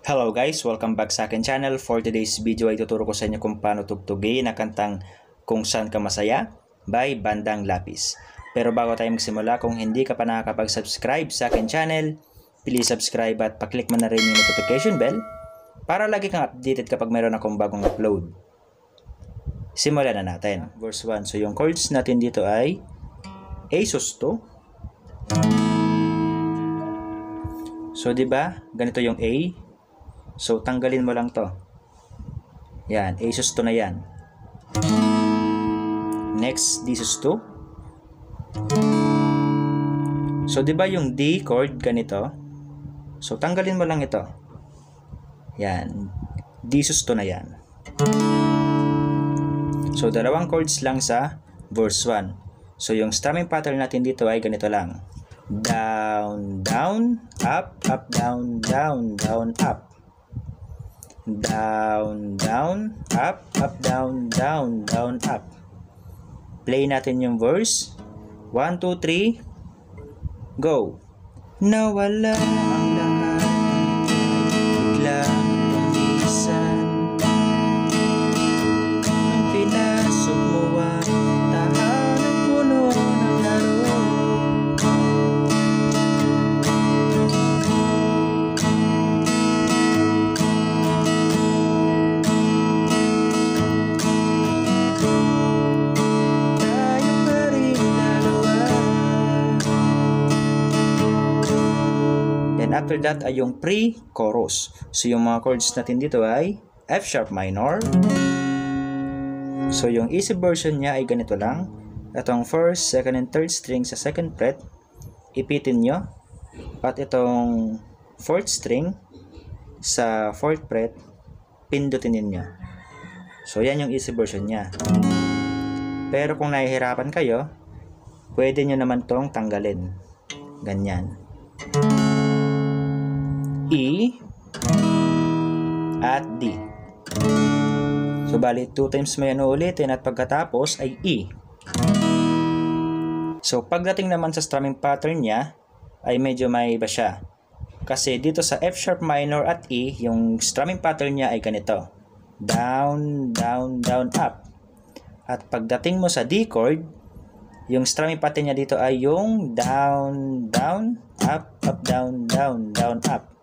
Hello guys, welcome back sa akin channel. For today's video ay tuturo ko sa inyo kung paano tugtugin na kantang Kung Saan Ka Masaya by Bandang Lapis. Pero bago tayo magsimula, kung hindi ka pa nakakapag-subscribe sa akin channel, please subscribe at paklik mo na rin yung notification bell para lagi kang updated kapag mayroon akong bagong upload. Simulan na natin. Verse 1. So yung chords natin dito ay A sus2. So 'di ba? Ganito yung A. So, tanggalin mo lang to. Yan, A sus 2 na yan. Next, D sus 2. So, di ba yung D chord ganito? So, tanggalin mo lang ito. Yan, D sus 2 na yan. So, dalawang chords lang sa verse 1. So, yung strumming pattern natin dito ay ganito lang. Down, down, up, up, down, down, down, up. Down, down, up, up, down, down, down, up. Play natin yung verse. 1, 2, 3. Go. Nawala ang lahat, biglang tumisan. Ang pinasok mo ang tahanang puno ng laro. After that ay yung pre-chorus. So yung mga chords natin dito ay F sharp minor. So yung easy version niya ay ganito lang. Itong first, second, and third string sa second fret, ipitin nyo. At itong fourth string sa fourth fret, pindutin ninyo. So yan yung easy version niya. Pero kung nahihirapan kayo, pwede nyo naman tong tanggalin. Ganyan. E at D. So, bali 2 times mo yan ulitin at pagkatapos ay E. So, pagdating naman sa strumming pattern niya, ay medyo may iba siya. Kasi dito sa F sharp minor at E, yung strumming pattern niya ay ganito. Down, down, down, up. At pagdating mo sa D chord, yung strumming pattern niya dito ay yung down, down, up, up, down, down, down, up.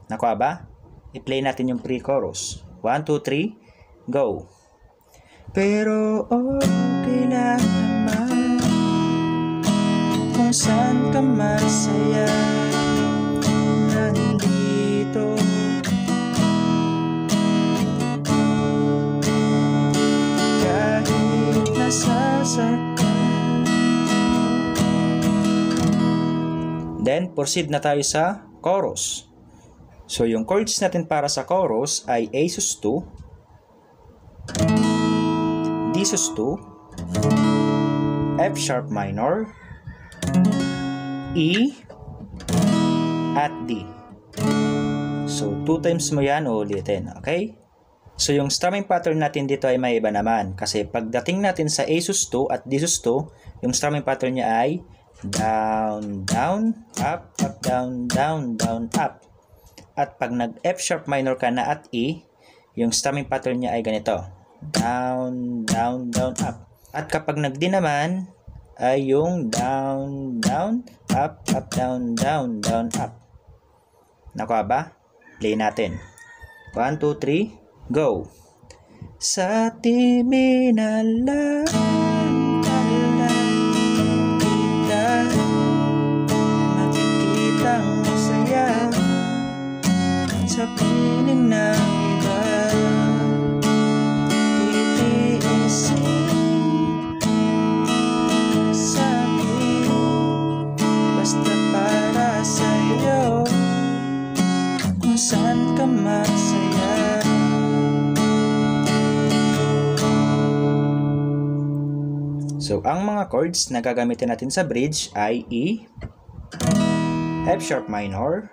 Nakuha ba? I-play natin yung pre-chorus. 1, 2, 3, go! Pero okay lang naman kung saan ka masaya nandito. Kahit nasasaktan. Then, proceed na tayo sa chorus. So, yung chords natin para sa chorus ay A sus 2, D sus 2, F sharp minor, E, at D. So, 2 times mo yan ulitin, okay? So, yung strumming pattern natin dito ay may iba naman. Kasi pagdating natin sa A sus 2 at D sus 2, yung strumming pattern niya ay down, down, up, up, down, down, down, up. At pag nag-F sharp minor ka na at E, yung strumming pattern niya ay ganito. Down, down, down, up. At kapag nag-D naman, ay yung down, down, up, up, down, down, down, up. Nakuha ba? Play natin. 1, 2, 3, go! Sa timinalan, kita makikitang masaya sa piling ng iba. Titiisin sa'kin basta para sa'yo kung saan ka masaya. So, ang mga chords na gagamitin natin sa bridge ay E, F sharp minor,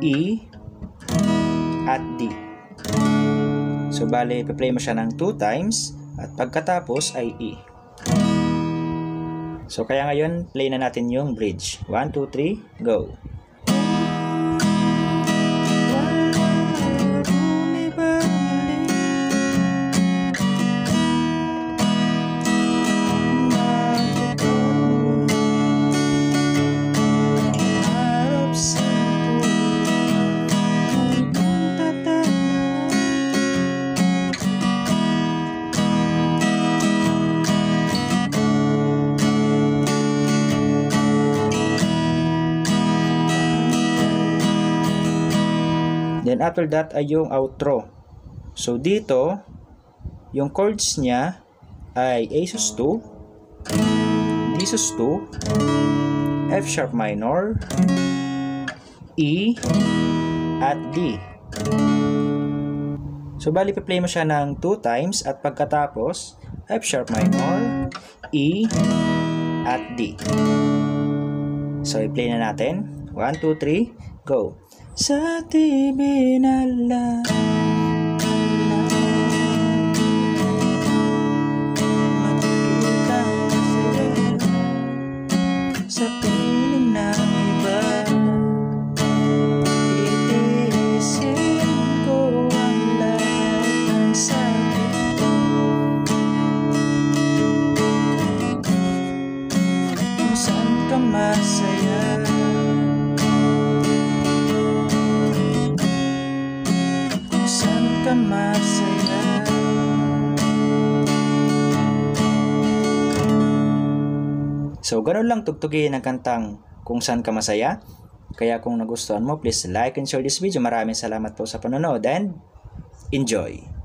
E, at D. So, bale, ipi-play mo siya ng 2 times at pagkatapos ay E. So, kaya ngayon, play na natin yung bridge. 1, 2, 3, go! Then after that ay yung outro. So dito, yung chords niya ay A sus2, D sus2, F sharp minor, E, at D. So bali pa-play mo siya ng 2 times at pagkatapos F sharp minor, E, at D. So i-play na natin. 1, 2, 3, go! Sa TV na lang makikita kasi sa piling ng iba, titiisin ko ang lahat ng sakit kung saan ka masaya. Masaya. So, ganun lang tugtugin ang kantang Kung Saan Ka Masaya. Kaya kung nagustuhan mo, please like and share this video. Maraming salamat po sa panonood and enjoy!